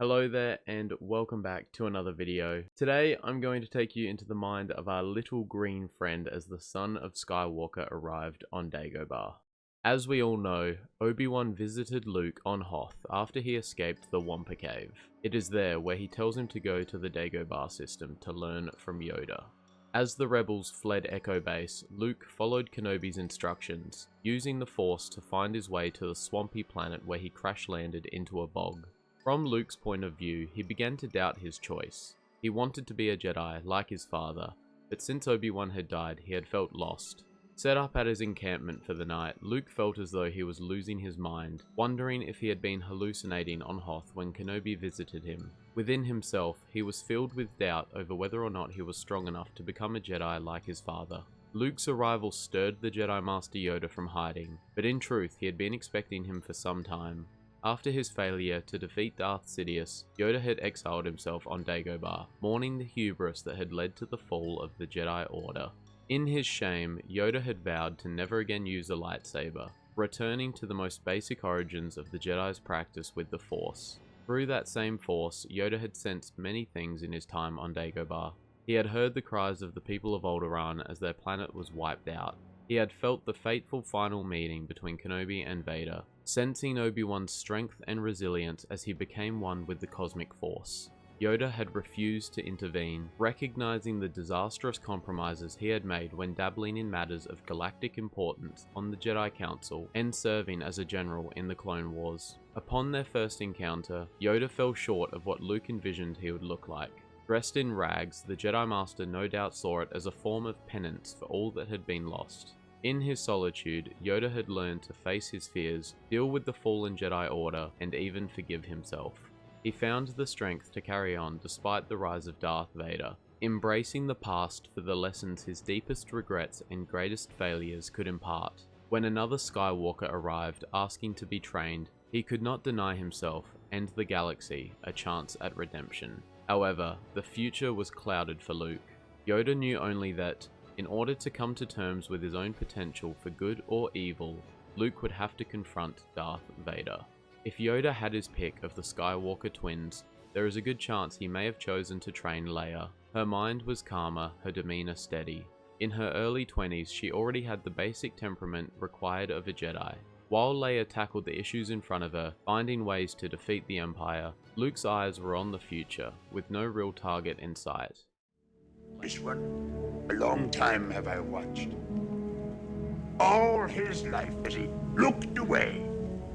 Hello there and welcome back to another video. Today I'm going to take you into the mind of our little green friend as the son of Skywalker arrived on Dagobah. As we all know, Obi-Wan visited Luke on Hoth after he escaped the Wampa Cave. It is there where he tells him to go to the Dagobah system to learn from Yoda. As the rebels fled Echo Base, Luke followed Kenobi's instructions, using the Force to find his way to the swampy planet where he crash-landed into a bog. From Luke's point of view, he began to doubt his choice. He wanted to be a Jedi like his father, but since Obi-Wan had died, he had felt lost. Set up at his encampment for the night, Luke felt as though he was losing his mind, wondering if he had been hallucinating on Hoth when Kenobi visited him. Within himself, he was filled with doubt over whether or not he was strong enough to become a Jedi like his father. Luke's arrival stirred the Jedi Master Yoda from hiding, but in truth he had been expecting him for some time. After his failure to defeat Darth Sidious, Yoda had exiled himself on Dagobah, mourning the hubris that had led to the fall of the Jedi Order. In his shame, Yoda had vowed to never again use a lightsaber, returning to the most basic origins of the Jedi's practice with the Force. Through that same Force, Yoda had sensed many things in his time on Dagobah. He had heard the cries of the people of Alderaan as their planet was wiped out. He had felt the fateful final meeting between Kenobi and Vader, sensing Obi-Wan's strength and resilience as he became one with the cosmic force. Yoda had refused to intervene, recognizing the disastrous compromises he had made when dabbling in matters of galactic importance on the Jedi Council and serving as a general in the Clone Wars. Upon their first encounter, Yoda fell short of what Luke envisioned he would look like. Dressed in rags, the Jedi Master no doubt saw it as a form of penance for all that had been lost. In his solitude, Yoda had learned to face his fears, deal with the fallen Jedi Order, and even forgive himself. He found the strength to carry on despite the rise of Darth Vader, embracing the past for the lessons his deepest regrets and greatest failures could impart. When another Skywalker arrived asking to be trained, he could not deny himself and the galaxy a chance at redemption. However, the future was clouded for Luke. Yoda knew only that, in order to come to terms with his own potential for good or evil, Luke would have to confront Darth Vader. If Yoda had his pick of the Skywalker twins, there is a good chance he may have chosen to train Leia. Her mind was calmer, her demeanor steady. In her early 20s, she already had the basic temperament required of a Jedi. While Leia tackled the issues in front of her, finding ways to defeat the Empire, Luke's eyes were on the future, with no real target in sight. This one, a long time have I watched. All his life as he looked away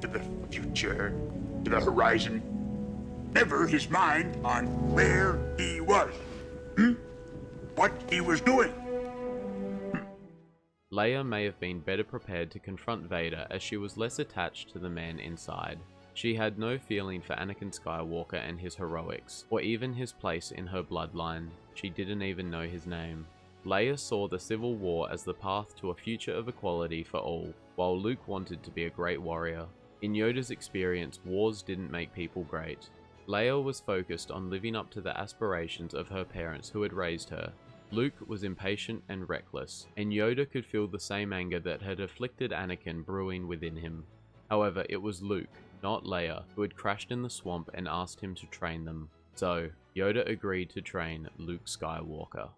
to the future, to the horizon, never his mind on where he was, what he was doing. Leia may have been better prepared to confront Vader as she was less attached to the man inside. She had no feeling for Anakin Skywalker and his heroics, or even his place in her bloodline. She didn't even know his name. Leia saw the Civil War as the path to a future of equality for all, while Luke wanted to be a great warrior. In Yoda's experience, wars didn't make people great. Leia was focused on living up to the aspirations of her parents who had raised her. Luke was impatient and reckless, and Yoda could feel the same anger that had afflicted Anakin brewing within him. However, it was Luke, not Leia, who had crashed in the swamp and asked him to train them. So, Yoda agreed to train Luke Skywalker.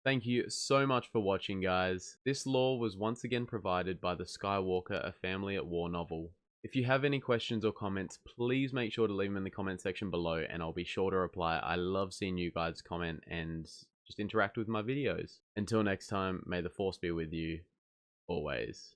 Thank you so much for watching, guys. This lore was once again provided by the Skywalker A Family at War novel. If you have any questions or comments, please make sure to leave them in the comment section below and I'll be sure to reply. I love seeing you guys comment and just interact with my videos. Until next time, may the Force be with you, always.